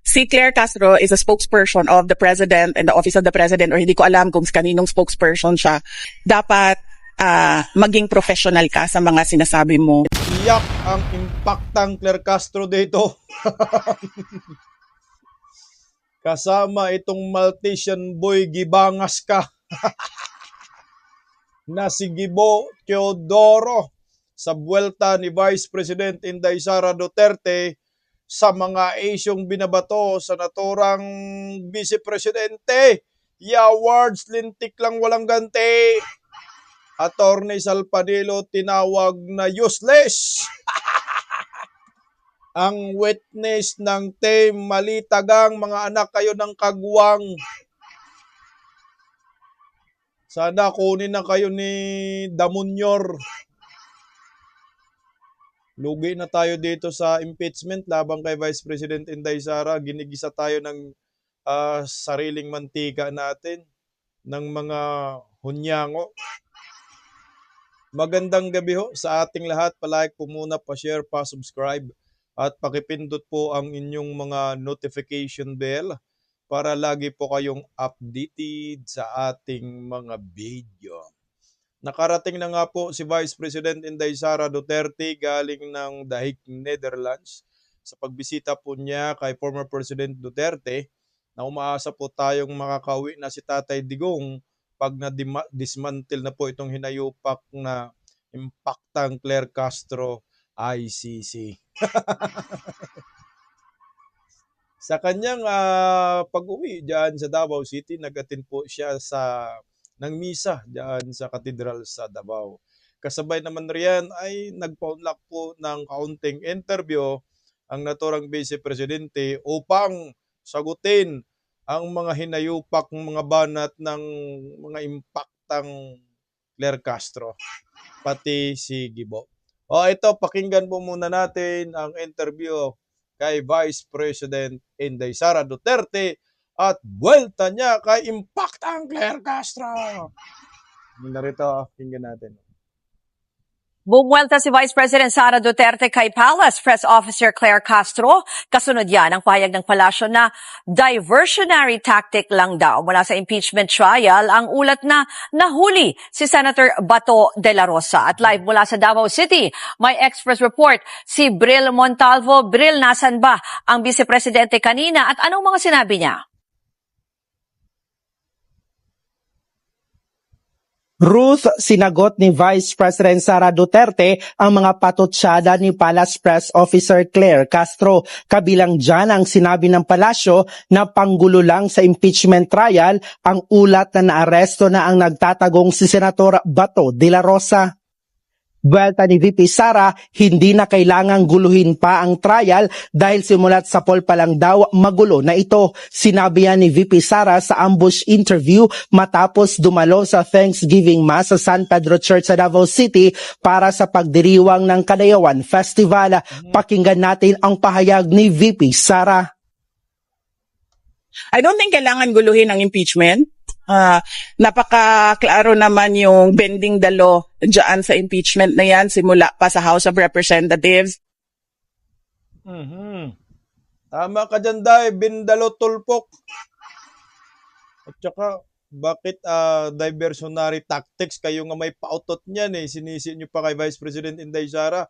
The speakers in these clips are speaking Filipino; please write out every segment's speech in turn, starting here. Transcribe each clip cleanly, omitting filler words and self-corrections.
Si Claire Castro is a spokesperson of the President and the Office of the President, or hindi ko alam kung kaninong spokesperson siya. Dapat maging professional ka sa mga sinasabi mo. Iyak ang impaktang Claire Castro dito. Kasama itong Maltesian boy Gibangas ka na si Gibo Teodoro sa buwelta ni Vice President Inday Sara Duterte sa mga isyong binabato sa naturang Vice Presidente. Awards, lintik lang walang ganti. Attorney Salpadillo tinawag na useless. Ang witness ng team Malitagang, mga anak kayo ng kagwang. Sana kunin na kayo ni Damunyor. Lugi na tayo dito sa impeachment laban kay Vice President Inday Sara. Ginigisa tayo ng sariling mantika natin, ng mga hunyango. Magandang gabi ho sa ating lahat. Pa-like po muna, pa-share, pa-subscribe. At pakipindot po ang inyong mga notification bell para lagi po kayong updated sa ating mga video. Nakarating na nga po si Vice President Inday Sara Duterte galing ng The Hague, Netherlands sa pagbisita po niya kay former President Duterte, na umaasa po tayong makakauwi na si Tatay Digong pag na-dismantle na po itong hinayupak na impaktang Claire Castro ICC. Sa kanyang pag-uwi diyan sa Davao City, nag-attend po siya ng misa diyan sa katedral sa Davao. Kasabay naman riyan ay nagpaunlak po ng kaunting interview ang naturang Vice Presidente upang sagutin ang mga hinayupak, mga banat ng mga impaktang Claire Castro, pati si Gibo. Ito, pakinggan po muna natin ang interview kay Vice President Inday Sara Duterte at buwelta niya kay impaktang Claire Castro. Narito, pakinggan natin. Bumuwelta si Vice President Sara Duterte kay Palace Press Officer Claire Castro. Kasunod yan ang pahayag ng palasyo na diversionary tactic lang daw mula sa impeachment trial ang ulat na nahuli si Senator Bato de la Rosa. At live mula sa Davao City, may express report si Bril Montalvo. Bril, nasan ba ang Vice Presidente kanina at anong mga sinabi niya? Ruth, sinagot ni Vice President Sara Duterte ang mga patutsyada ni Palace Press Officer Claire Castro. Kabilang dyan ang sinabi ng palasyo na panggulo lang sa impeachment trial ang ulat na naaresto na ang nagtatagong si Senator Bato de la Rosa. Buwelta ni VP Sara, hindi na kailangang guluhin pa ang trial dahil simulat sa poll pa lang daw magulo na ito. Sinabi yan ni VP Sara sa ambush interview matapos dumalo sa Thanksgiving Mass sa San Pedro Church sa Davao City para sa pagdiriwang ng Kadayawan Festival. Pakinggan natin ang pahayag ni VP Sara. I don't think kailangan guluhin ang impeachment. Napaka-klaro naman yung bending the law dyan sa impeachment na yan simula pa sa House of Representatives. Tama ka dyan, Day. Bindalo tulpok. At saka, bakit diversionary tactics? Kayo nga may pautot niyan eh. Sinisi nyo pa kay Vice President Inday Sara.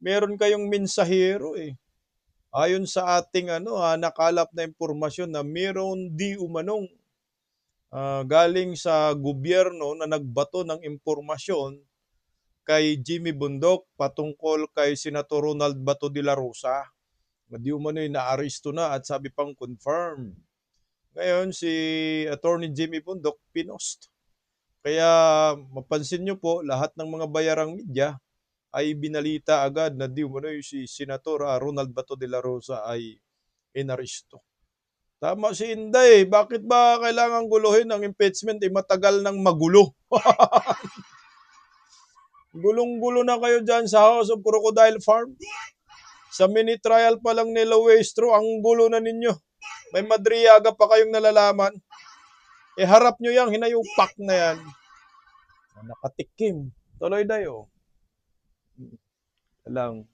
Meron kayong mensahero eh. Ayon sa ating nakalap na impormasyon na meron di umanong galing sa gobyerno na nagbato ng impormasyon kay Jimmy Bundok patungkol kay Senator Ronald Bato de la Rosa. Di umano'y naaresto na at sabi pang confirm. Ngayon si Attorney Jimmy Bundok pinost. Kaya mapansin nyo po, lahat ng mga bayarang media ay binalita agad na di umano'y si Senator Ronald Bato de la Rosa ay inaresto. Tama si Inday. Bakit ba kailangan guluhin ang impeachment? Matagal nang magulo. Gulong-gulo na kayo dyan sa House of Crocodile Farm. Sa mini trial pa lang nila Westro, ang gulo na ninyo. May madriyaga pa kayong nalalaman. Harap nyo yan, hinayupak na yan. Nakatikim. Tuloy dayo. Lang.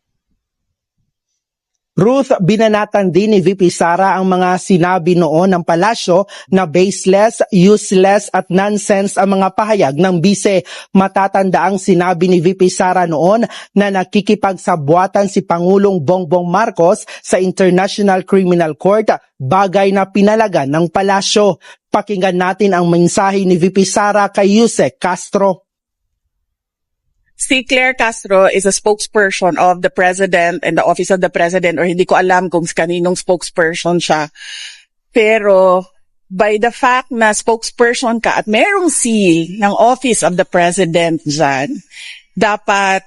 Ruth, binanatan din ni VP Sara ang mga sinabi noon ng palasyo na baseless, useless at nonsense ang mga pahayag ng bise. Matatanda ang sinabi ni VP Sara noon na nakikipagsabwatan si Pangulong Bongbong Marcos sa International Criminal Court, bagay na pinalagan ng palasyo. Pakinggan natin ang mensahe ni VP Sara kay Yusek Castro. Si Claire Castro is a spokesperson of the President and the Office of the President, or hindi ko alam kung kaninong spokesperson siya. Pero by the fact na spokesperson ka at merong seal ng Office of the President dyan, dapat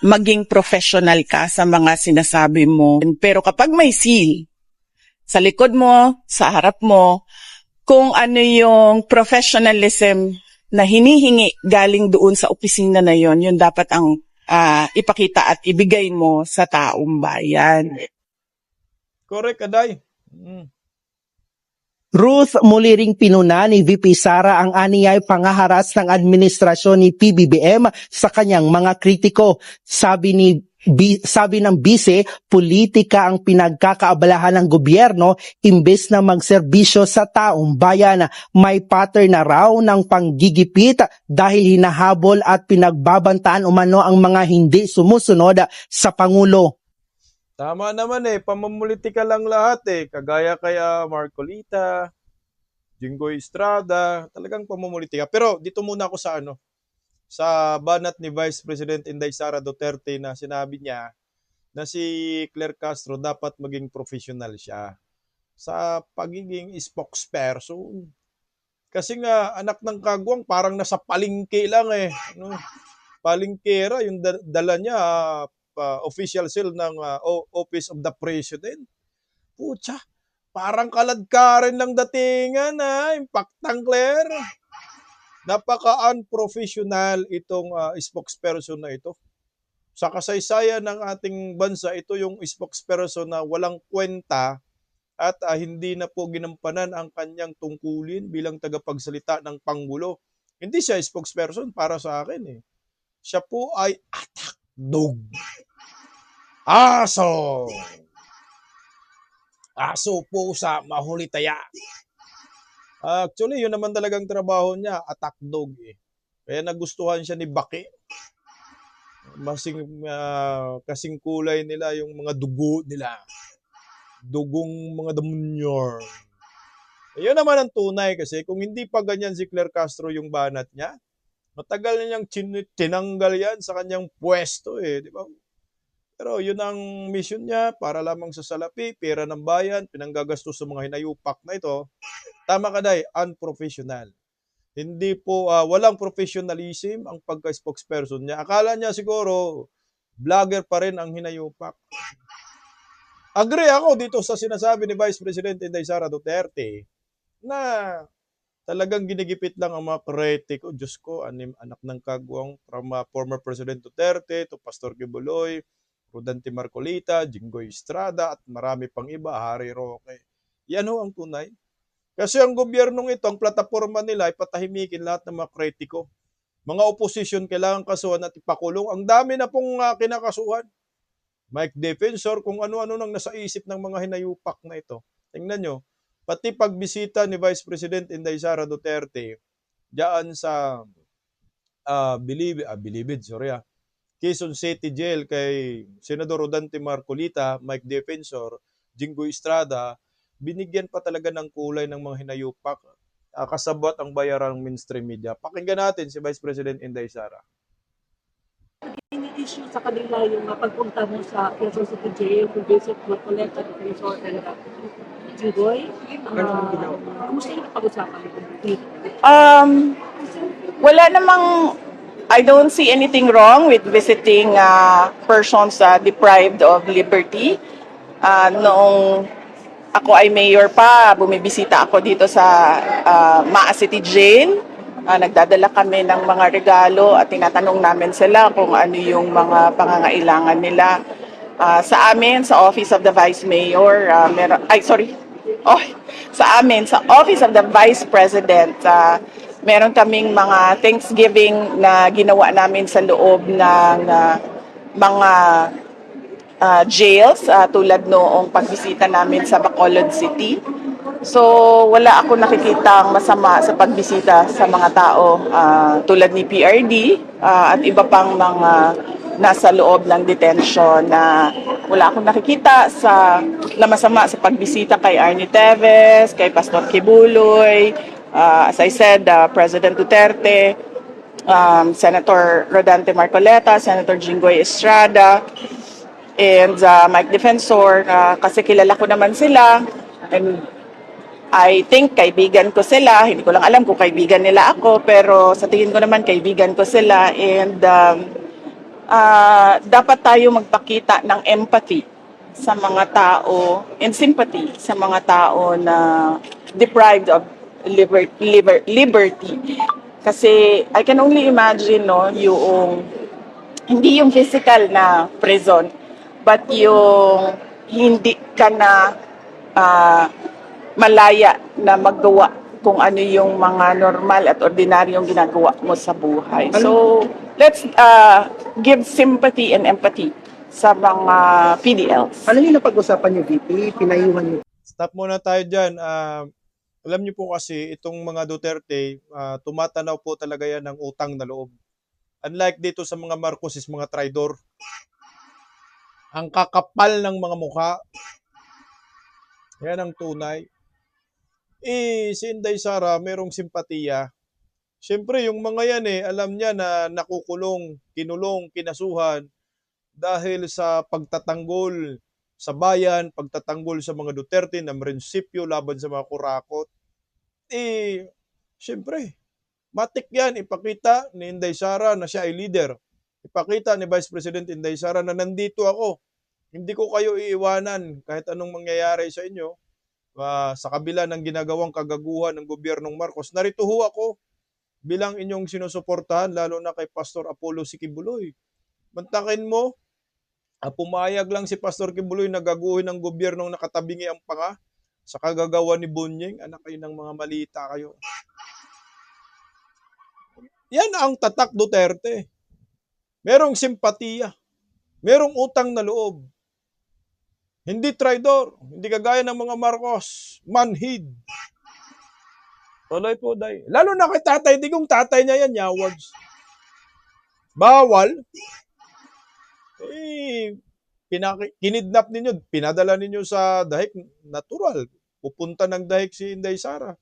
maging professional ka sa mga sinasabi mo. Pero kapag may seal, sa likod mo, sa harap mo, kung ano yung professionalism na hinihingi galing doon sa opisina na yon, yun dapat ang ipakita at ibigay mo sa taong bayan. Correct, Aday. Ruth, muli ring pinuna ni VP Sara ang aniyay pangaharas ng administrasyon ni PBBM sa kanyang mga kritiko. Sabi ng bise, politika ang pinagkakaabalahan ng gobyerno imbes na magserbisyo sa taong bayan. May pattern na raw ng panggigipit dahil hinahabol at pinagbabantaan umano ang mga hindi sumusunod sa Pangulo. Tama naman pamumulitika lang lahat Kagaya kay Marcolita, Jinggoy Estrada, talagang pamumulitika. Pero dito muna ako sa banat ni Vice President Inday Sara Duterte na sinabi niya na si Claire Castro dapat maging professional siya sa pagiging spokesperson. Kasi nga, anak ng kagwang, parang nasa palengke lang Palengkera, yung dala niya, official seal ng Office of the President. Pucha, parang kaladkarin lang datingan Impactang Claire. Napaka-unprofessional itong spokesperson na ito. Sa kasaysayan ng ating bansa, ito yung spokesperson na walang kwenta at hindi na po ginampanan ang kanyang tungkulin bilang tagapagsalita ng Pangulo. Hindi siya spokesperson para sa akin Siya po ay atak dog. Aso! Aso po sa mahuli taya. Actually, yun naman talagang trabaho niya, attack dog Kaya nagustuhan siya ni Baki. Kasing kulay nila yung mga dugo nila. Dugong mga demonyor. Yun naman ang tunay kasi kung hindi pa ganyan si Claire Castro yung banat niya, matagal na niyang tinanggal yan sa kanyang pwesto di ba? Pero yun ang mission niya para lamang sa salapi, pera ng bayan, pinanggagastos sa mga hinayupak na ito. Tama ka, Day, unprofessional. Hindi po, walang professionalism ang pagka-spokesperson niya. Akala niya siguro, vlogger pa rin ang hinayupak. Agree ako dito sa sinasabi ni Vice President Inday Sara Duterte na talagang ginigipit lang ang mga kritiko. Diyos ko, anak ng kagwang from former President Duterte to Pastor Kibuloy, Rodante Marcolita, Jinggoy Estrada at marami pang iba, Harry Roque. Yan ang tunay. Kasi ang gobyernong ito, ang plataforma nila ay patahimikin lahat ng mga kritiko. Mga opposition kailangan kasuhan at ipakulong. Ang dami na pong kinakasuhan. Mike Defensor, kung ano-ano nang nasa isip ng mga hinayupak na ito. Tingnan nyo, pati pagbisita ni Vice President Inday Sara Duterte diyan sa Quezon City Jail kay Senador Rodante Marcolita, Mike Defensor, Jinggoy Estrada, binigyan pa talaga ng kulay ng mga hinayupak, kasabot ang bayarang mainstream media. Pakinggan natin si Vice President Inday Sara. Ini-issue sa kanila yung pagpunta mo sa Quezon City Jail to visit Marcoleta, Defensor, and Jinggoy. Kumusta yung pag-usapan? Wala namang, I don't see anything wrong with visiting persons deprived of liberty. Noong ako ay mayor pa, bumibisita ako dito sa Maa City Jail. Nagdadala kami ng mga regalo at tinatanong namin sila kung ano yung mga pangangailangan nila. Sa amin, sa Office of the Vice Mayor, sa amin, sa Office of the Vice President, meron kaming mga Thanksgiving na ginawa namin sa loob ng mga jails tulad noong pagbisita namin sa Bacolod City. So wala ako nakikitang masama sa pagbisita sa mga tao tulad ni PRD at iba pang mga nasa loob ng detention na wala akong nakikita na masama sa pagbisita kay Arnie Teves, kay Pastor Kibuloy, as I said, President Duterte, Senator Rodante Marcoleta, Senator Jinggoy Estrada, and Mike Defensor, kasi kilala ko naman sila. And I think kaibigan ko sila. Hindi ko lang alam kung kaibigan nila ako, pero sa tingin ko naman kaibigan ko sila. And dapat tayo magpakita ng empathy sa mga tao and sympathy sa mga tao na deprived of liberty. Kasi I can only imagine hindi yung physical na prison, but yung hindi ka na malaya na magawa kung ano yung mga normal at ordinaryong ginagawa mo sa buhay. So, let's give sympathy and empathy sa mga PDLs. Ano yung napag-usapan niyo, VP? Pinayuhan niyo? Stop muna tayo dyan. Alam niyo po kasi, itong mga Duterte, tumatanaw po talaga yan ng utang na loob. Unlike dito sa mga Marcoses, mga traidor. Ang kakapal ng mga mukha. Yan ang tunay. Si Inday Sara, merong simpatiya. Siyempre, yung mga yan alam niya na nakukulong, kinulong, kinasuhan dahil sa pagtatanggol sa bayan, pagtatanggol sa mga Duterte na prinsipyo laban sa mga kurakot. Siyempre, matik yan. Ipakita ni Inday Sara na siya ay leader. Ipakita ni Vice President Inday Sara na nandito ako. Hindi ko kayo iiwanan kahit anong mangyayari sa inyo. Sa kabila ng ginagawang kagaguhan ng gobyernong Marcos, narito ho ako bilang inyong sinusuportahan, lalo na kay Pastor Apollo Kibuloy. Mantakin mo, pumayag lang si Pastor Kibuloy na gaguhin ng gobyernong nakatabingi ang panga sa kagagawa ni Bunyeng. Anak kayo ng mga malita kayo. Yan ang tatak Duterte. Merong simpatiya. Merong utang na loob. Hindi traidor, hindi kagaya ng mga Marcos, manhid. Tuloy po, day. Lalo na kay Tatay Digong, tatay niya yan, yawards. Bawal. Kinidnap ninyo, pinadala ninyo sa dahig, natural. Pupunta ng dahig si Inday Sara.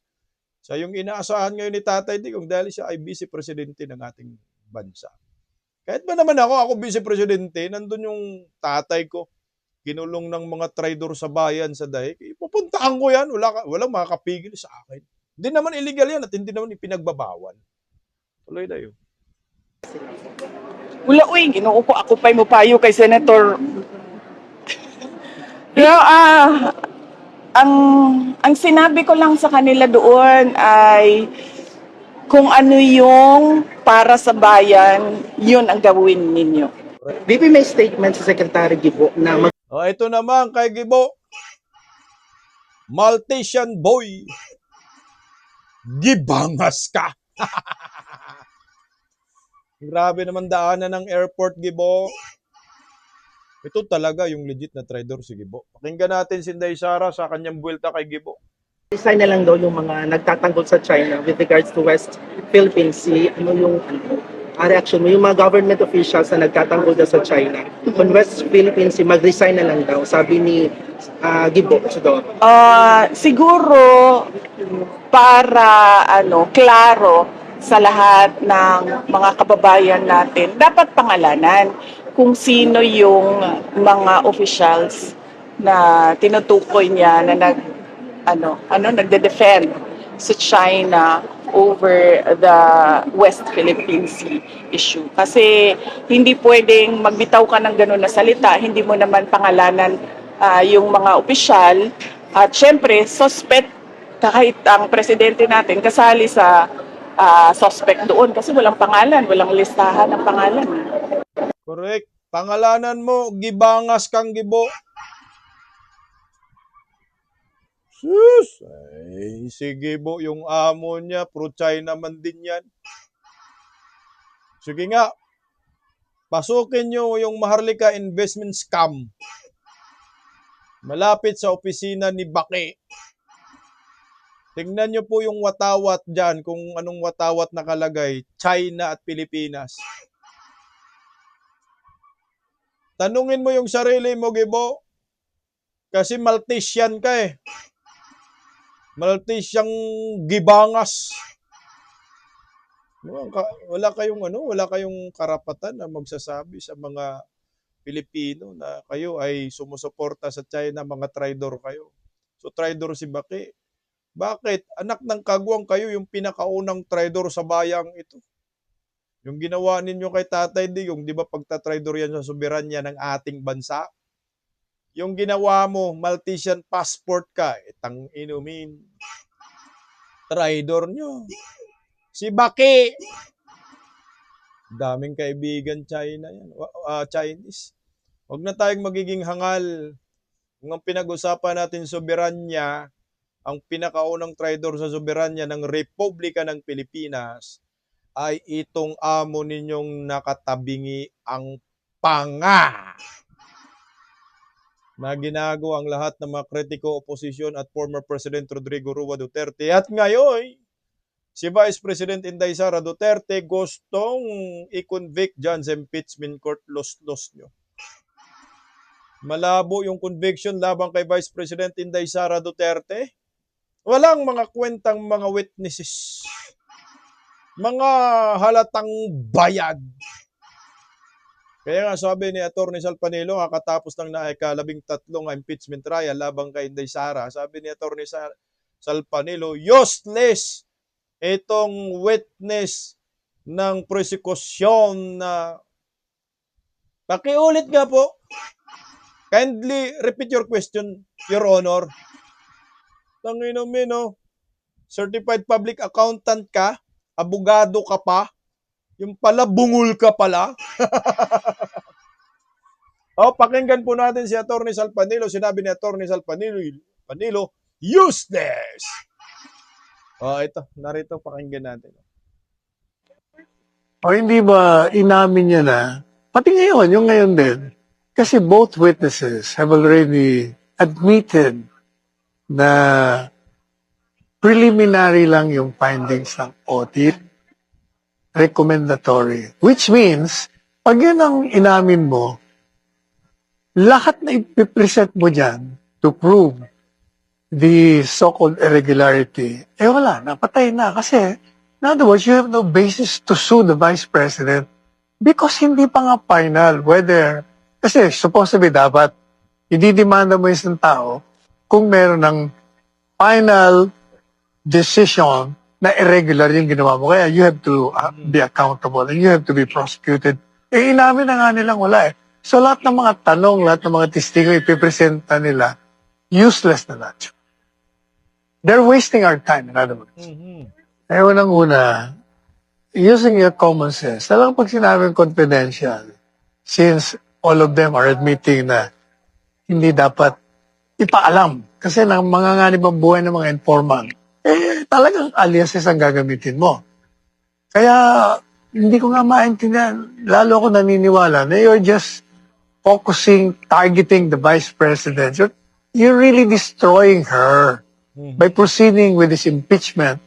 Sa yung inaasahan ngayon ni Tatay Digong dahil siya ay vice presidente ng ating bansa. Kahit ba naman ako vice presidente, nandun yung tatay ko. Kinulong ng mga traidor sa bayan sa dahig, pupuntahan ko yan. Walang makakapigil sa akin. Hindi naman illegal yan at hindi naman ipinagbabawal. Tuloy na yun. Wala, ginuupo ako pa'y mo payo kay Senator. Pero, ang sinabi ko lang sa kanila doon ay kung ano yung para sa bayan, yun ang gawin ninyo. VP, may statement sa Secretary Gibo na Ito naman kay Gibo. Maltesian boy. Gibangas ka. Grabe naman daanan ng airport, Gibo. Ito talaga yung legit na traidor si Gibo. Pakinggan natin si Inday Sara sa kanyang buwelta kay Gibo. resign na lang daw yung mga nagtatanggol sa China with regards to West Philippine Sea. Ano yung reaction mo? Yung mga government officials na nagtatanggol daw sa China on West Philippine Sea, mag-resign na lang daw, sabi ni Gibo. Siguro para klaro sa lahat ng mga kababayan natin, dapat pangalanan kung sino yung mga officials na tinutukoy niya na nagde-defend sa China over the West Philippine Sea issue. Kasi hindi pwedeng magbitaw ka ng gano'n na salita, hindi mo naman pangalanan yung mga opisyal. At syempre, suspect, kahit ang presidente natin kasali sa suspect doon kasi walang pangalan, walang listahan ng pangalan. Correct. Pangalanan mo, gibangas kang Gibo. Sus! Ay, si Gibo, yung amo niya, pro-China man din yan. Sige nga, Pasukin nyo yung Maharlika Investment Scam. Malapit sa opisina ni Baki. Tingnan nyo po yung watawat dyan, kung anong watawat nakalagay, China at Pilipinas. Tanungin mo yung sarili mo, Gibo. Kasi Maltesian ka eh. Maltesiang gibangas. Wala kayong karapatan na magsasabi sa mga Pilipino na kayo ay sumusuporta sa China, mga traidor kayo. So traidor si Baki. Bakit? Anak ng kagwang kayo, yung pinakaunang traidor sa bayang ito. Yung ginawa ninyo kay Tatay Digong, di ba pagtatraidor yan sa soberanya ng ating bansa? Yung ginawa mo, Maltesian passport ka, itang inumin. Traidor nyo. Si Baki. Daming kaibigan China yan. Chinese. Huwag na tayong magiging hangal. Kung ang pinag-usapan natin soberanya, ang pinakaunang traidor sa soberanya ng Republika ng Pilipinas ay itong amo ninyong nakatabingi ang panga na ginagawa ang lahat ng mga kritiko, oposisyon at former President Rodrigo Roa Duterte. At ngayon, si Vice President Inday Sara Duterte gustong i-convict dyan sa impeachment court, los-los nyo. Malabo yung conviction laban kay Vice President Inday Sara Duterte. Walang mga kwentang mga witnesses. Mga halatang bayad. Kaya nga sabi ni Atty. Salpanilo, kakatapos ng ika-13 impeachment trial labang kay Inday Sara, sabi ni Atty. Salpanilo, useless itong witness ng prosecution na pakiulit nga po. Kindly repeat your question, Your Honor. Tangino, certified public accountant ka, abogado ka pa, yung pala bungol ka pala. Pakinggan po natin si Atty. Salpanilo. Sinabi ni Atty. Salpanilo, useless. Ito, narito, pakinggan natin. O hindi ba inamin niya na, pati ngayon, yung ngayon din, kasi both witnesses have already admitted na preliminary lang yung findings ng audit, recommendatory. Which means, pag yun ang inamin mo, lahat na ipipresent mo dyan to prove the so-called irregularity, wala na, patay na. Kasi, in other words, you have no basis to sue the Vice President because hindi pa nga final whether, kasi supposedly dapat, ididemanda mo yung isang tao kung meron ng final decision na irregular yung ginawa mo. Kaya you have to be accountable and you have to be prosecuted. Inamin na nga nilang wala eh. So lahat ng mga tanong, lahat ng mga testigo ipipresenta nila, useless na lahat. They're wasting our time, in other words. Unang-una, using your common sense, talagang pag sinabing confidential, since all of them are admitting na hindi dapat ipaalam. Kasi nang manganganib ang buhay ng mga informant, talagang aliases ang gagamitin mo. Kaya, hindi ko nga maintindihan. Lalo ako naniniwala na you're just focusing, targeting the Vice President. You're really destroying her by proceeding with this impeachment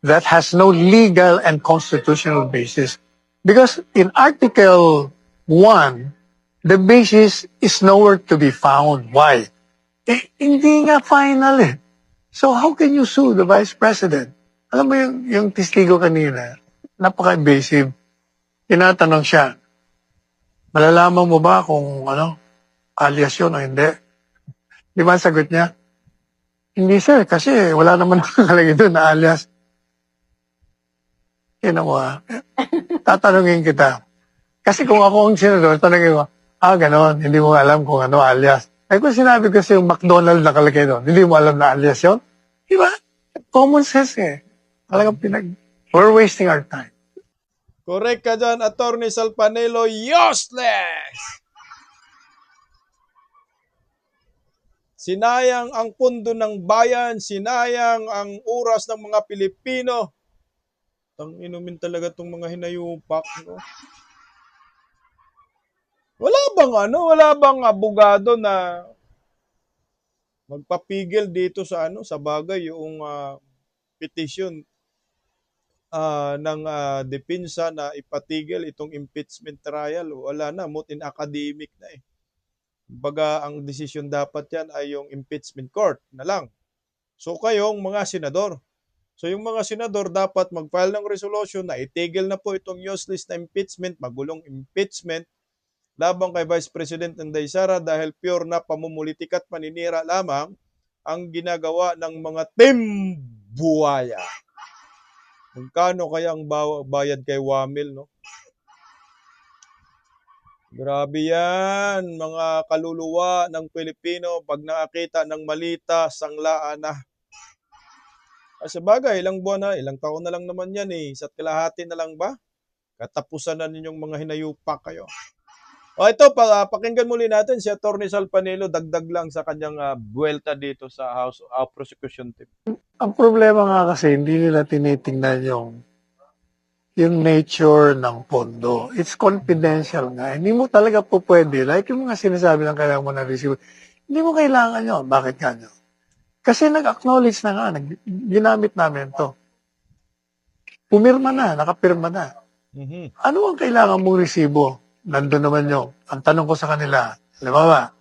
that has no legal and constitutional basis. Because in Article 1, the basis is nowhere to be found. Why? Hindi nga final eh. So how can you sue the Vice President? Alam mo yung testigo kanina, napaka-invasive. Tinatanong siya, malalaman mo ba kung alias yun o hindi? Di ba ang sagot niya? Hindi sir, kasi wala naman nakalagay doon na alias. Tatanungin kita. Kasi kung ako ang senador, tanungin mo, ganon, hindi mo alam kung ano alias. Kung sinabi ko sa yung McDonald nakalagay doon, hindi mo alam na alias yun? Diba? Common sense eh. Talagang we're wasting our time. Correct ka dyan, Atty. Salpanilo, useless! Sinayang ang pundo ng bayan, sinayang ang oras ng mga Pilipino. Inumin talaga itong mga hinayupak, no? Wala bang abogado na magpapigil dito sa sa bagay yung petition ng depensa na ipatigil itong impeachment trial? Wala na, moot in academic na eh. Kumbaga, ang desisyon dapat yan ay yung impeachment court na lang. So kayong mga senador. So yung mga senador dapat mag-file ng resolution na itigil na po itong useless na impeachment, magulong impeachment labang kay Vice President Inday Sara dahil pure na pamumulitik at paninira lamang ang ginagawa ng mga Team Buhaya. Magkano kaya ang bayad kay Wamil, no? Grabe yan, mga kaluluwa ng Pilipino pag nakakita ng malita, sanglaan na. Sa bagay, ilang buwan na, ilang taon na lang naman yan eh. Isa't kalahati na lang ba? Katapusan na ninyong mga hinayupak kayo. O ito, pakinggan muli natin si Atty. Sal Panelo, dagdag lang sa kanyang buwelta dito sa House Prosecution Team. Ang problema nga kasi, hindi nila tinitingnan yung nature ng pondo. It's confidential nga. Hindi mo talaga po pwede. Like yung mga sinasabi ng kailangan mo na receive, hindi mo kailangan yun. Bakit nga nyo? Kasi nag-acknowledge na nga, ginamit namin to. Pumirma na, nakapirma na. Mhm. Ano ang kailangan mong resibo? Nandun naman yun. Ang tanong ko sa kanila, alam mo ba,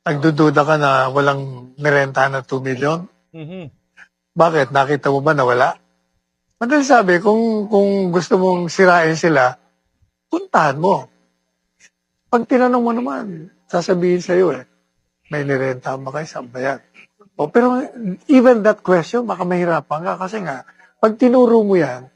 nagdududa ka na walang nirentahan na 2 million? Mhm. Bakit? Nakita mo ba na wala? Madali sabi, kung gusto mong sirain sila, puntahan mo. Pag tinanong mo naman, sasabihin sa'yo may nirenta ba kayo? Saan ba yan? Pero even that question, baka mahirapan ka kasi nga, pag tinuro mo yan,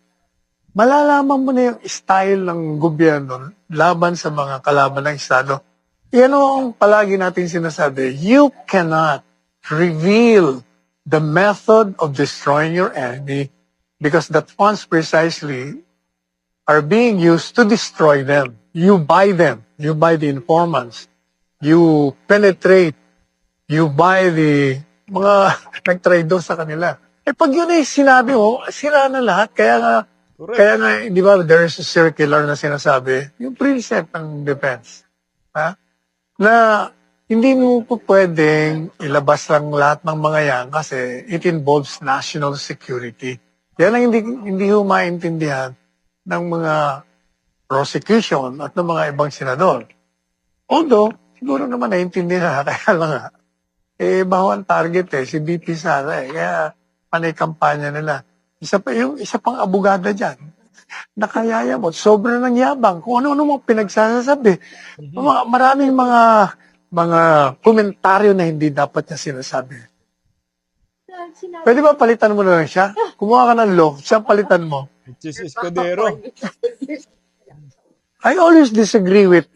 malalaman mo na yung style ng gobyerno laban sa mga kalaban ng Estado. Yan ang palagi natin sinasabi, you cannot reveal the method of destroying your enemy because that funds precisely are being used to destroy them. You buy them. You buy the informants. You penetrate. You buy the mga nag-trade doon sa kanila. Pag yun sinabi mo, sira na lahat. Correct. Kaya nga, di ba, there is a circular na sinasabi, yung precept ng defense. Ha? Na hindi mo po pwedeng ilabas lang lahat ng mga yan kasi it involves national security. Yan ang hindi ho maintindihan ng mga prosecution at ng mga ibang senador. Although, siguro naman naiintindihan na, kaya lang nga, bawang target si BP Sara kaya panay kampanya nila. Isa pang abogada dyan, nakayayamot, sobrang nangyabang, kung ano-ano mga pinagsasabi. Maraming mga komentaryo na hindi dapat niya sinasabi. Pwede ba palitan mo na lang siya? Kumuha ka ng law, siya palitan mo. Which is Escudero. I always disagree with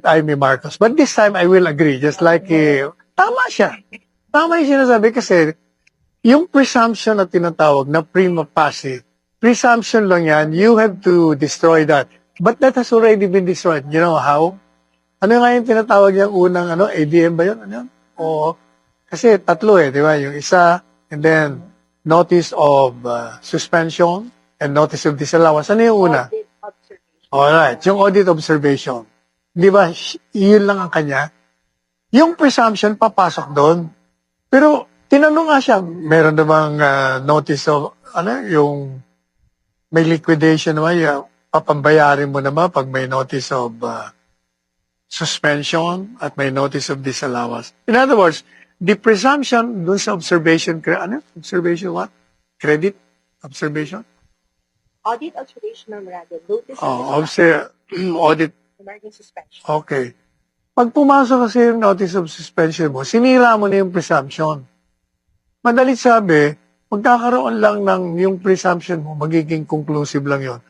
Amy Marcos, but this time I will agree, just like, tama siya. Tama yung sinasabi kasi, yung presumption na tinatawag na prima facie, presumption lang yan, you have to destroy that. But that has already been destroyed. You know how? Ano nga yung tinatawag yung unang, ADM ba yun? Ano yun? Oo. Kasi tatlo di ba? Yung isa, and then, notice of suspension, and notice of disallowance. Ano yung una? Alright, yung audit observation. Di ba, yun lang ang kanya. Yung presumption, papasok doon. Pero, tinanong nga siya, meron namang notice of, yung may liquidation naman, papambayarin mo naman pag may notice of suspension at may notice of disallowance. In other words, the presumption dun sa observation, observation what? Credit? Observation? Audit observation memorandum. Notice audit. American suspension. Okay. Pag pumasok kasi yung notice of suspension mo, sinira mo na yung presumption. Madalit sabi, magkakaroon lang ng yung presumption mo, magiging conclusive lang yon.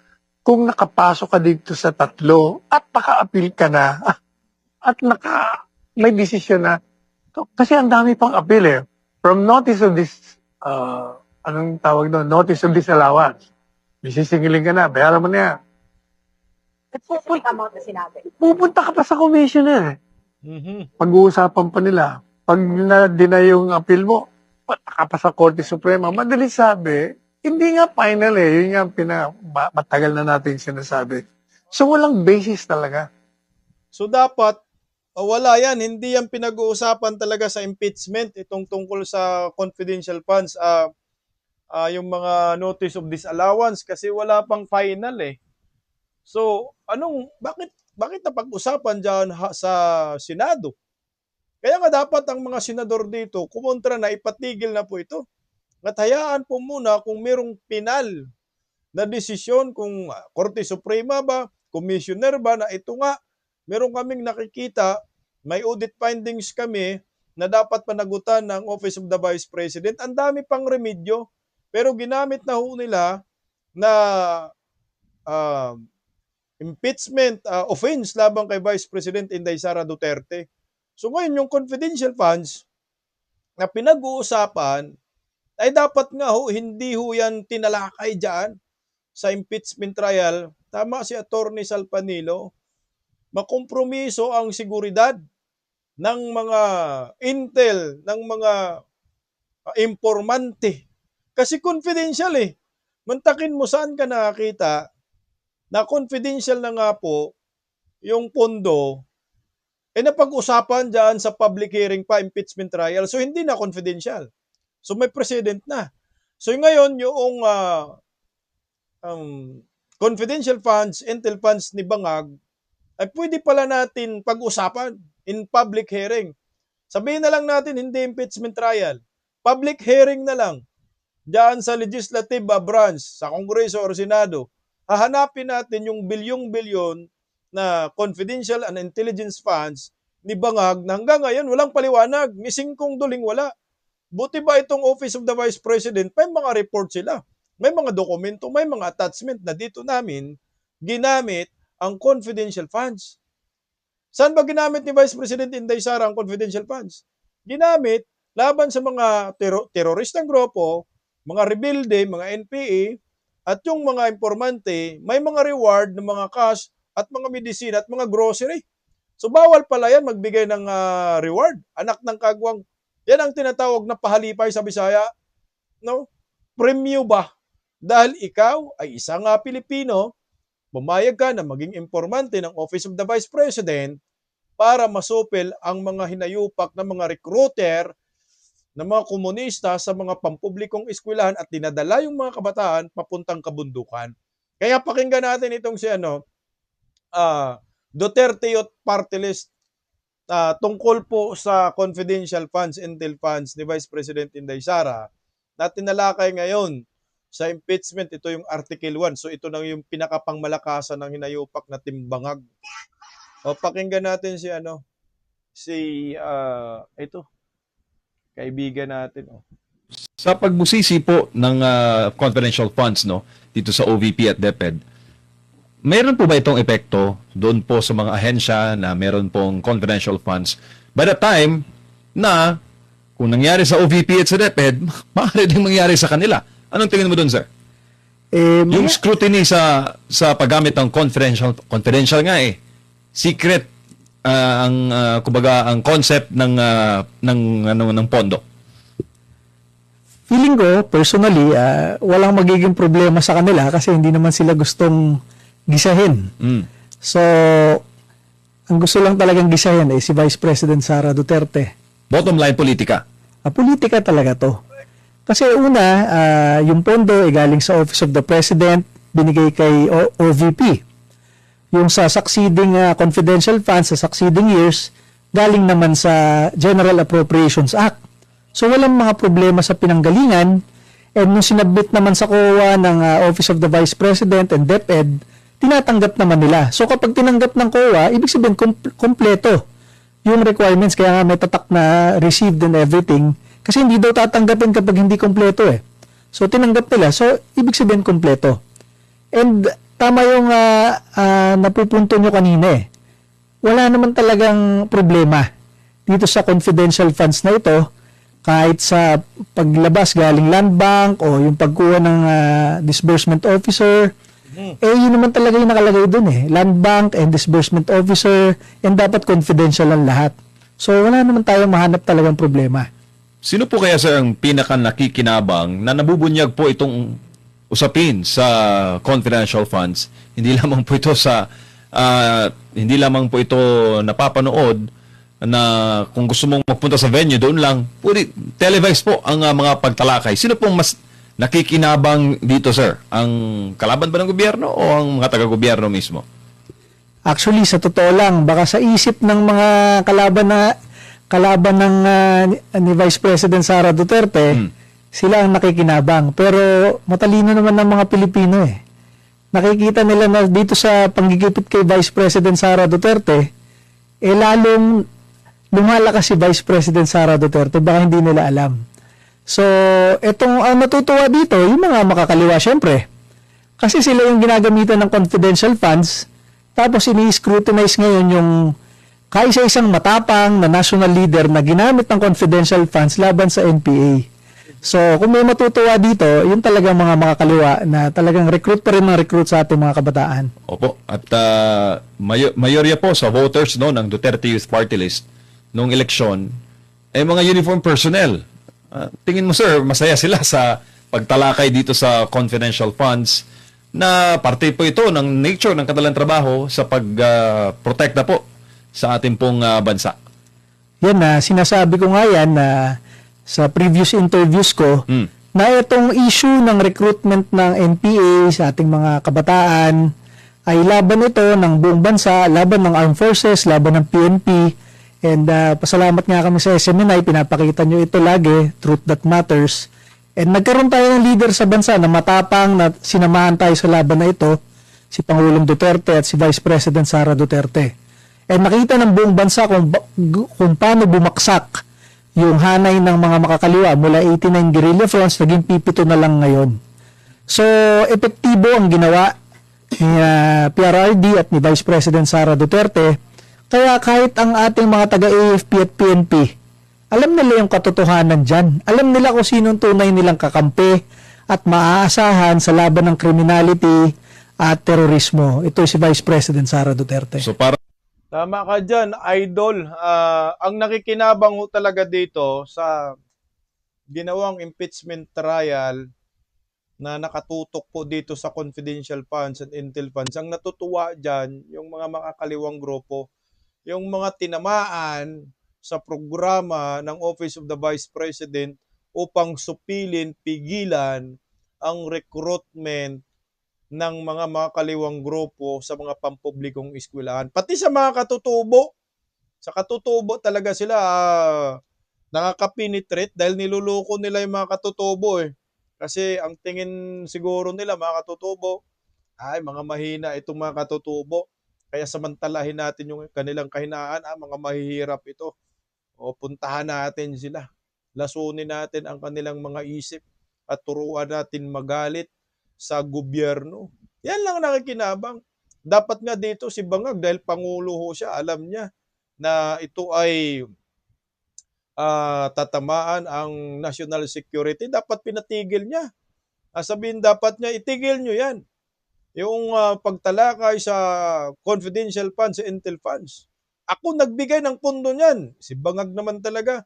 Kung nakapasok ka dito sa tatlo at naka-appeal ka na at may desisyon na, kasi ang dami pang appeal From notice of this, anong tawag doon? Notice of disallowance. Isisingiling ka na, bayaran mo na yan. Specific amount na sinabi. Pupunta ka pa sa commissioner Mhm. Pag-uusapan pa nila. Pag na-deny yung appeal mo, ka pa sa Korte Suprema. Madali sabi, hindi nga final Yun nga matagal na natin sinasabi. So walang basis talaga. So dapat wala yan, hindi yan pinag-uusapan talaga sa impeachment itong tungkol sa confidential funds, yung mga notice of disallowance kasi wala pang final eh. So, bakit napag-usapan diyan sa Senado? Kaya nga dapat ang mga senador dito kumontra na ipatigil na po ito. At hayaan po muna kung merong final na desisyon kung Korte Suprema ba, Commissioner ba na ito nga, meron kaming nakikita, may audit findings kami na dapat panagutan ng Office of the Vice President. Ang dami pang remedyo, pero ginamit na ho nila na impeachment offense labang kay Vice President Inday Sara Duterte. So ngayon yung confidential funds na pinag-uusapan ay dapat nga ho, hindi ho yan tinalakay dyan sa impeachment trial. Tama si Attorney Salpanilo, makompromiso ang seguridad ng mga intel, ng mga informante. Kasi confidential eh. Mantakin mo saan ka nakakita na confidential na nga po yung pondo napag-usapan dyan sa public hearing pa, impeachment trial. So hindi na confidential. So may precedent na. So ngayon yung confidential funds, intel funds ni Bangag ay pwede pala natin pag-usapan in public hearing. Sabihin na lang natin hindi impeachment trial. Public hearing na lang. Diyan sa legislative branch, sa Kongreso or Senado, hahanapin natin yung bilyong-bilyon na confidential and intelligence funds ni Bangag na hanggang ngayon walang paliwanag. Ni singkong duling wala. Buti ba itong Office of the Vice President, may mga report sila. May mga dokumento, may mga attachment na dito namin ginamit ang confidential funds. Saan ba ginamit ni Vice President Inday Sara ang confidential funds? Ginamit laban sa mga teroristang grupo, mga rebelde, mga NPA, at yung mga informante, may mga reward ng mga cash at mga medisina at mga grocery. So bawal pala yan magbigay ng reward. Anak ng kagwang. Yan ang tinatawag na pahalipay sa Bisaya. No? Premyo ba? Dahil ikaw ay isang Pilipino, bumayag ka na maging informante ng Office of the Vice President para masupil ang mga hinayupak ng mga recruiter ng mga komunista sa mga pampublikong eskwelahan at dinadala yung mga kabataan papuntang kabundukan. Kaya pakinggan natin itong si Duterte Youth Party List tungkol po sa confidential funds, intel funds ni Vice President Inday Sara na tinalakay ngayon sa impeachment. Ito yung Article 1. So ito na yung pinakapangmalakasan ng hinayupak na Timbangag. O pakinggan natin ito kaibigan natin. Sa pagbusisi po ng confidential funds dito sa OVP at DepEd, meron po ba itong epekto doon po sa mga ahensya na meron pong confidential funds by the time na kung nangyari sa OVP at sa DepEd, maaari din mangyari sa kanila? Anong tingin mo doon, sir? Yung scrutiny sa paggamit ng confidential nga secret kumbaga ang concept ng pondo. Feeling ko, personally, walang magiging problema sa kanila kasi hindi naman sila gustong gisahin. So, ang gusto lang talagang gisahin ay si Vice President Sara Duterte. Bottom line, politika. Politika talaga to. Kasi una, yung pondo ay galing sa Office of the President, binigay kay OVP. Yung sa succeeding confidential funds sa succeeding years, galing naman sa General Appropriations Act. So walang mga problema sa pinanggalingan, and nung sinabit naman sa COA ng Office of the Vice President and DepEd, tinatanggap naman nila. So kapag tinanggap ng COA, ibig sabihin kompleto yung requirements, kaya nga may tatak na received and everything, kasi hindi daw tatanggapin kapag hindi kompleto So tinanggap nila, so ibig sabihin kompleto. And tama yung napupunto nyo kanina Wala naman talagang problema dito sa confidential funds na ito, kahit sa paglabas galing Land Bank o yung pagkuha ng disbursement officer, yun naman talaga yung nakalagay dun Land Bank and disbursement officer, and dapat confidential ang lahat. So wala naman tayong mahanap talagang problema. Sino po kaya, sir, ang pinaka nakikinabang na nabubunyag po itong usapin sa confidential funds? Hindi lamang po ito sa hindi lamang po ito napapanood na kung gusto mong magpunta sa venue, doon lang. Pwede, televised po ang mga pagtalakay. Sino pong mas nakikinabang dito, sir? Ang kalaban ba ng gobyerno o ang mga taga-gobyerno mismo? Actually, sa totoo lang, baka sa isip ng mga kalaban ng ni Vice President Sara Duterte, sila ang nakikinabang. Pero matalino naman ng mga Pilipino eh. Nakikita nila na dito sa panggigipit kay Vice President Sara Duterte, lalong lumalakas si Vice President Sara Duterte, baka hindi nila alam. So, ang natutuwa dito, yung mga makakaliwa syempre. Kasi sila yung ginagamitan ng confidential funds, tapos ini-scrutinize ngayon yung kaisa-isang matapang na national leader na ginamit ng confidential funds laban sa NPA. So, kung may matutuwa dito, yun talagang mga makakaliwa na talagang recruit pa rin ng recruit sa ating mga kabataan. Opo. At mayorya po sa voters ng Duterte Youth Party List noong eleksyon ay mga uniform personnel. Tingin mo, sir, masaya sila sa pagtalakay dito sa confidential funds na parte po ito ng nature ng kanilang trabaho sa pagprotekta po sa ating pong bansa. Yan na, sinasabi ko nga yan na sa previous interviews ko na itong issue ng recruitment ng NPA sa ating mga kabataan ay laban ito ng buong bansa, laban ng Armed Forces, laban ng PNP, and pasalamat nga kami sa SMNI, pinapakita nyo ito lagi, Truth That Matters, and nagkaroon tayo ng leader sa bansa na matapang na sinamahan tayo sa laban na ito, si Pangulong Duterte at si Vice President Sara Duterte. And nakita ng buong bansa kung paano bumaksak yung hanay ng mga makakaliwa mula 89 guerrilla fronts, naging pipito na lang ngayon. So, epektibo ang ginawa ni PRRD at ni Vice President Sara Duterte. Kaya kahit ang ating mga taga-AFP at PNP, alam nila yung katotohanan dyan. Alam nila kung sinong tunay nilang kakampi at maaasahan sa laban ng criminality at terorismo. Ito si Vice President Sara Duterte. So para Tama ka dyan, idol. Ang nakikinabang ho talaga dito sa ginawang impeachment trial na nakatutok po dito sa confidential funds and intel funds, ang natutuwa dyan, yung mga makakaliwang grupo, yung mga tinamaan sa programa ng Office of the Vice President upang supilin, pigilan ang recruitment ng mga makakaliwang grupo sa mga pampublikong eskwelahan. Pati sa mga katutubo. Sa katutubo talaga sila nakaka-penetrate dahil niluloko nila yung mga katutubo eh. Kasi ang tingin siguro nila mga katutubo, ay mga mahina itong mga katutubo. Kaya samantalahin natin yung kanilang kahinaan, mga mahihirap ito. O puntahan natin sila. Lasunin natin ang kanilang mga isip at turuan natin magalit sa gobyerno. Yan lang nakikinabang. Dapat nga dito si Bangag dahil Pangulo ho siya, alam niya na ito ay tatamaan ang national security. Dapat pinatigil niya. Sabihin dapat niya, itigil niyo yan. Yung pagtalakay sa confidential funds, sa intel funds. Ako nagbigay ng pondo niyan. Si Bangag naman talaga.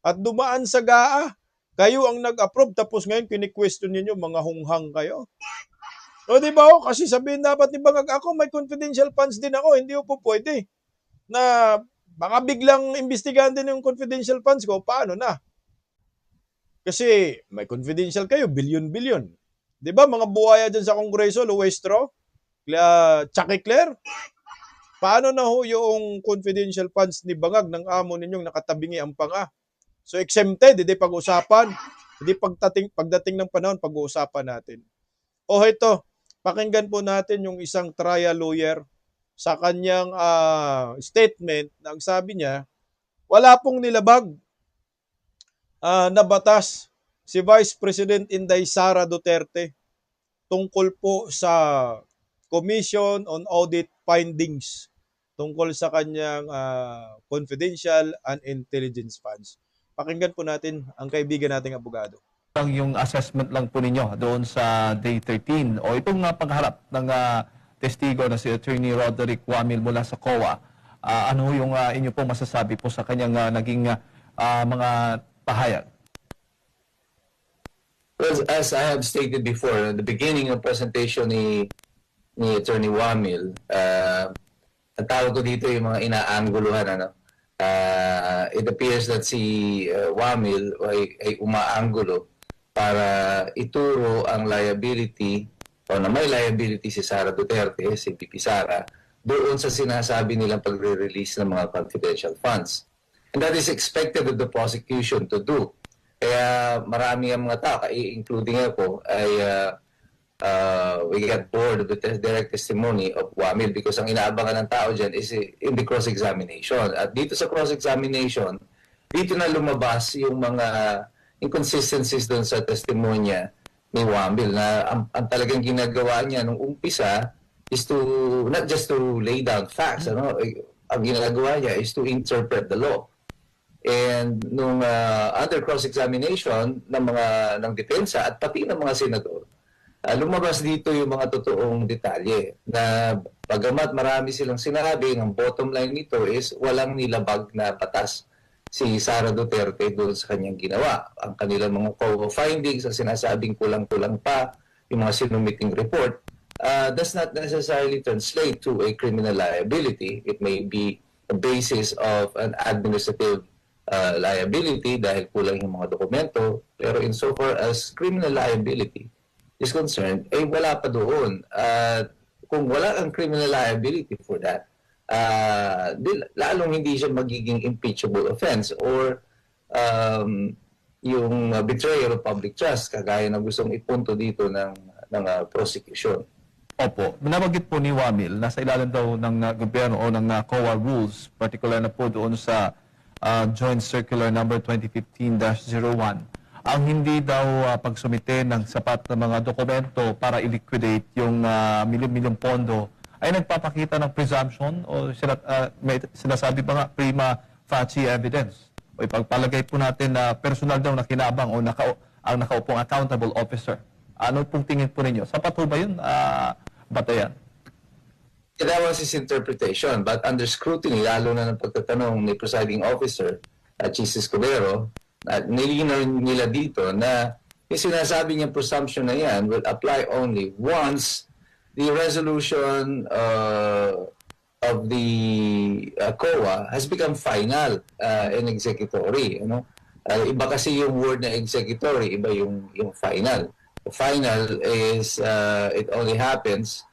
At dumaan sa GAA. Kayo ang nag-approve tapos ngayon kini-question niyo mga hunghang kayo. O di ba kasi sabihin dapat ni Bangag, ako may confidential funds din ako, hindi po pwede. Na baka biglang imbestigahan din yung confidential funds ko, paano na? Kasi may confidential kayo, bilyon-bilyon. Di ba mga buhaya dyan sa Kongreso, Luestro, Chucky Claire? Paano na ho yung confidential funds ni Bangag ng amo ninyong nakatabingi ang panga? So exempted, hindi pag-usapan. Hindi pagdating ng panahon, pag-uusapan natin. O ito, pakinggan po natin yung isang trial lawyer sa kanyang statement na ang sabi niya, wala pong nilabag na batas si Vice President Inday Sara Duterte tungkol po sa Commission on Audit Findings tungkol sa kanyang confidential and intelligence funds. Pakinggan po natin ang kaibigan nating abogado. Yung assessment lang po ninyo doon sa day 13 o itong pagharap ng testigo na si Attorney Roderick Wamil mula sa COA, ano yung inyo pong masasabi po sa kanyang naging mga pahayag? Well, as I have stated before, at the beginning of presentation ni Attorney Wamil, ang tawag ko dito yung mga inaangguluhan, ano. It appears that si Wamil ay umaanggulo para ituro ang liability o na may liability si Sara Duterte, si VP Sara, doon sa sinasabi nilang pagre-release ng mga confidential funds. And that is expected of the prosecution to do. Kaya marami ang mga tao, including ako, ay we got bored of the direct testimony of Wamil because ang inaabangan ng tao dyan is in the cross-examination. At dito sa cross-examination, dito na lumabas yung mga inconsistencies doon sa testimonya ni Wamil na ang talagang ginagawa niya nung umpisa is to, not just to lay down facts, ano? Ang ginagawa niya is to interpret the law. And nung under cross-examination ng depensa at pati ng mga senador, lumabas dito yung mga totoong detalye na bagamat marami silang sinabi, ang bottom line nito is walang nilabag na batas si Sara Duterte doon sa kanyang ginawa. Ang kanilang mga COA findings, ang sinasabing kulang-kulang pa, yung mga sinumiting report, does not necessarily translate to a criminal liability. It may be a basis of an administrative liability dahil kulang yung mga dokumento, pero insofar as criminal liability is concerned, eh wala pa doon. Kung wala ang criminal liability for that, lalong hindi siya magiging impeachable offense or yung betrayal of public trust, kagaya na gustong ipunto dito ng prosecution. Opo, nabanggit po ni Wamil, nasa ilalim daw ng gobyerno o ng COA rules, particular na po doon sa Joint Circular number 2015-01, ang hindi daw pagsumite ng sapat na mga dokumento para i-liquidate yung milyon-milyong pondo ay nagpapakita ng presumption o may sinasabi pa nga prima facie evidence. O ipagpalagay po natin na personal daw na kinabang o ang nakaupong accountable officer. Ano pong tingin po ninyo? Sapat po ba yun, Batayan? That was his interpretation, but under scrutiny, lalo na ng pagtatanong ni presiding officer, Chis Escudero, nilinaw nila dito na yung sinasabi niyang presumption na yan will apply only once the resolution of the COA has become final and executory. Iba kasi yung word na executory, iba yung final. The final is, it only happens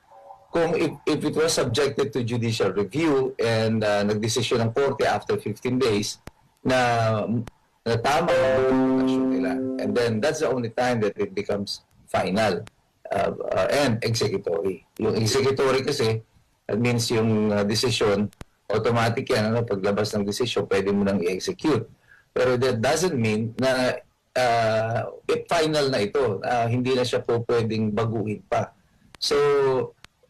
kung if it was subjected to judicial review and nagdesisyon ng korte after 15 days na tama ang action nila. And then that's the only time that it becomes final and executory. Yung executory kasi, that means yung decision, automatic yan. Paglabas ng decision, pwede mo nang i-execute. Pero that doesn't mean na final na ito. Hindi na siya po pwedeng baguhin pa. So,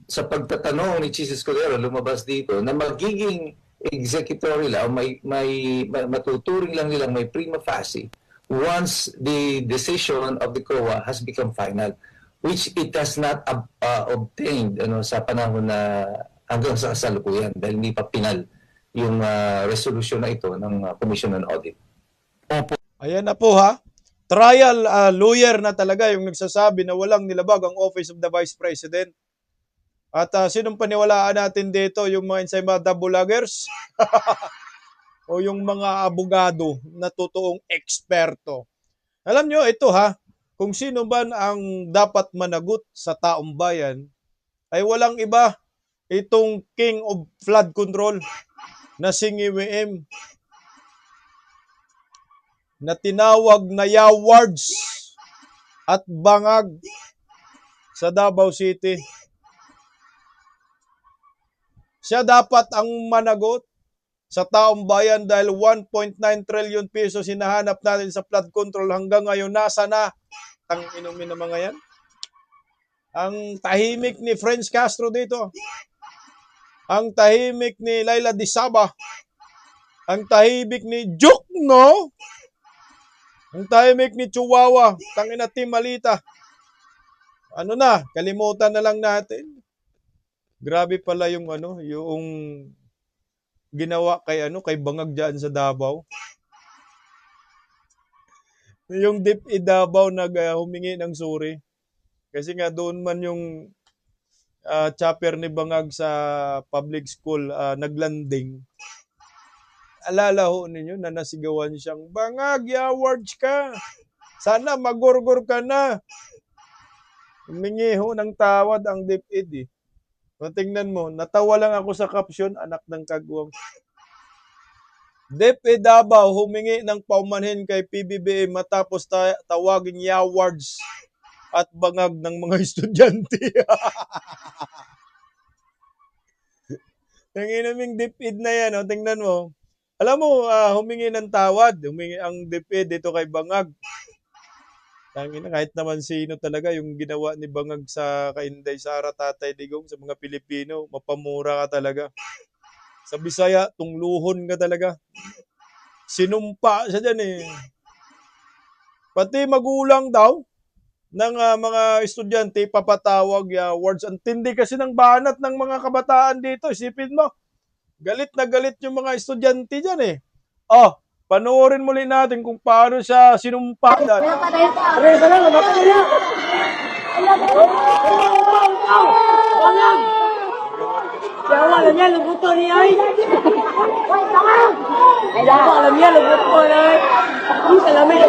sa pagtatanong ni Chis Escudero, lumabas dito na magiging executory lang, may matuturing lang nilang may prima facie once the decision of the COA has become final, which it has not obtained sa panahon na hanggang sa kasalukuyan dahil hindi pa pinal yung resolution na ito ng Commission on Audit. Opo. Ayan na po ha. Trial lawyer na talaga yung nagsasabi na walang nilabag ang Office of the Vice President. At sinong paniwalaan natin dito? Yung mga ensaymada vloggers? O yung mga abogado na totoong eksperto? Alam nyo, ito ha, kung sino man ang dapat managot sa taong bayan, ay walang iba itong King of Flood Control na si WM na tinawag na yawards at bangag sa Davao City. Siya dapat ang managot sa taong bayan dahil 1.9 trillion pesos hinahanap natin sa flood control hanggang ngayon. Nasa na? Ang inumin ng mga yan. Ang tahimik ni French Castro dito. Ang tahimik ni Laila de Saba. Ang tahimik ni Jukno. Ang tahimik ni Chihuahua. Tangina Timalita. Ano na? Kalimutan na lang natin. Grabe pala yung yung ginawa kay Bangag diyan sa Davao. Yung DepEd Davao humingi ng suri. Kasi nga doon man yung chopper ni Bangag sa public school naglanding, alala ho ninyo na nasigawan siyang, Bangag, awards ka. Sana magurgur ka na. Humingi ho ng tawad ang DepEd eh. Tingnan mo, natawa lang ako sa caption, anak ng kagwang. DepEd Davao humingi ng paumanhin kay PBBM matapos tawaging awards at bangag ng mga estudyante. Ang inaming DepEd na yan, tingnan mo. Alam mo, humingi ng tawad, humingi ang DepEd dito kay Bangag. Tangina, kahit naman sino talaga yung ginawa ni Bangag sa kay Inday Sara Tatay Digong sa mga Pilipino, mapamura ka talaga. Sa Bisaya, tungluhon ka talaga. Sinumpa siya dyan eh. Pati magulang daw ng mga estudyante papatawag awards. Ang tindi kasi ng banat ng mga kabataan dito. Isipin mo, galit na galit yung mga estudyante dyan eh. Panoorin muli natin kung paano siya sinumpa. Alam niya, lubuto niya ay. Alam niya, lubuto niya ay. Alam niya,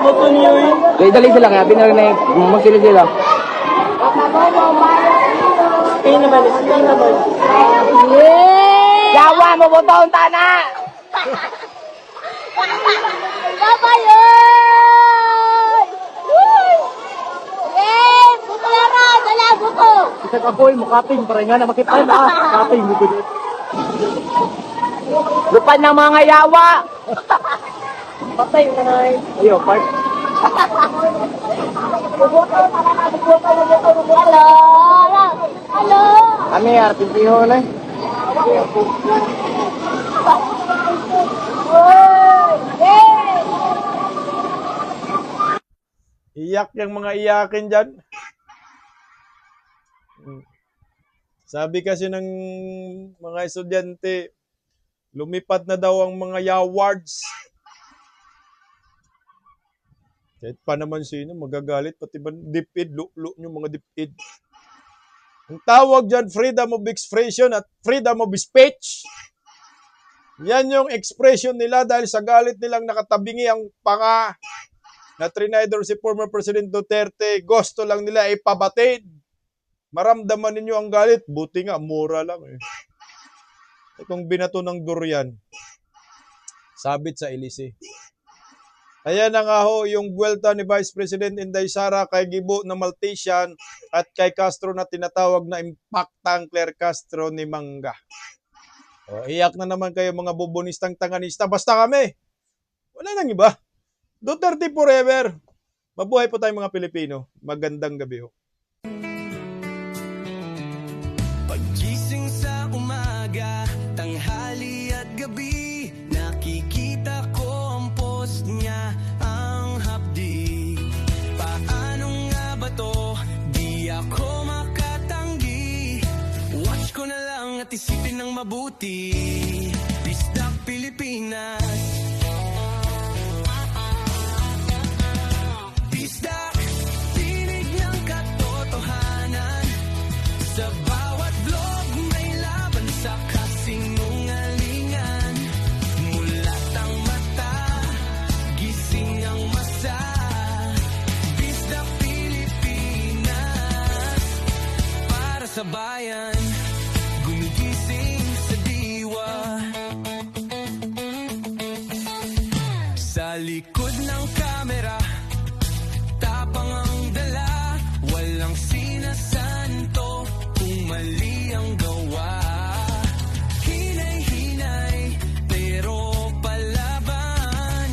lubuto niya ay. Kaya dali sila, kaya pinari na yung magsili sila. Kaya naman. Yawa mo po taon tana! Isa ka boy, mukaping, para nga na makipay na. Kaping, mo ko dito. Lupan ng mga yawa! Patay ka na ay. Ayo, part. Hello! Kami, arpintiho na eh. Iyak yung mga iyakin dyan. Sabi kasi ng mga estudyante, lumipat na daw ang mga awards. Kahit pa naman sino, magagalit. Pati ba DepEd, lulo nyo mga DepEd. Ang tawag dyan, freedom of expression at freedom of speech. Yan yung expression nila dahil sa galit nilang nakatabingi ang panga na trinidor si former President Duterte. Gusto lang nila ipabatid. Maramdaman ninyo ang galit. Buti nga, mura lang eh. Itong binato ng durian, sabit sa ilisi. Ayan na nga ho yung buwelta ni Vice President Inday Sara kay Gibo na Maltesian at kay Castro na tinatawag na impaktang Claire Castro ni Mangga. Iyak na naman kayo mga bubonistang tanganista. Basta kami. Wala nang iba. Duterte forever. Mabuhay po tayong mga Pilipino. Magandang gabi ho. Paggising sa umaga, tanghali at gabi, nakikita ko ang post niya, ang hapdi. Paano nga ba to? Di ako makatanggi. Watch ko na lang at isipin ng mabuti. Bisdak Pilipinas. Bisdak, tinig ng katotohanan. Sa bawat blog may laban sa kasinungalingan. Mulat ang mata, gising ang masa. Bisdak Pilipinas, para sa bayan, gumigising sa diwa. Sa likod ng kamera, tapang ang dala, walang sinasanto kung mali ang gawa. Hinay-hinay, pero palaban.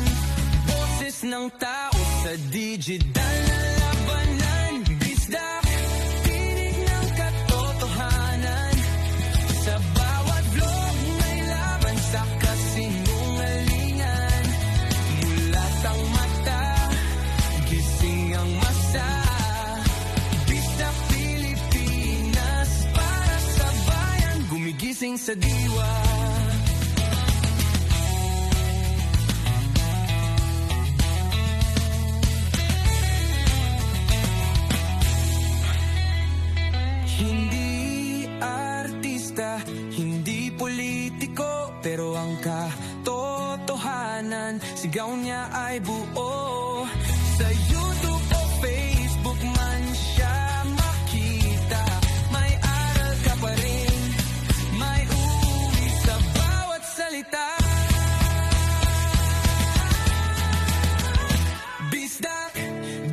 Boses ng tao sa digital na labanan. Bisdak, tinig ng katotohanan. Sa bawat vlog may laban sa kasinungalingan. Mulat ang mata, gising ang masa. Bisdak Pilipinas, para sa bayan, gumigising sa diwa. naman, sigaw niya ay buo. Sa YouTube o Facebook man siya makita, may aral ka pa rin, may uwi sa bawat salita. Bisdak,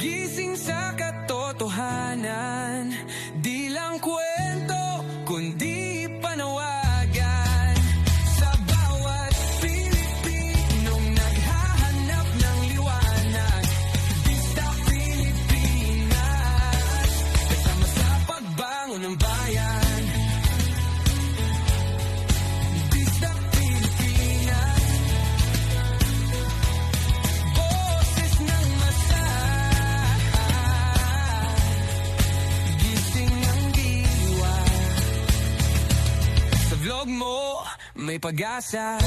gising sa katotohanan, di lang kwento, kundi panawagan. Sa bawat Pilipinong naghahanap ng liwanag, Bisdak Pilipinas, kasama sa pagbangon ng bayan. Bisdak Pilipinas, boses ng masa, gising ang diwa. Sa vlog mo, may pag-asa.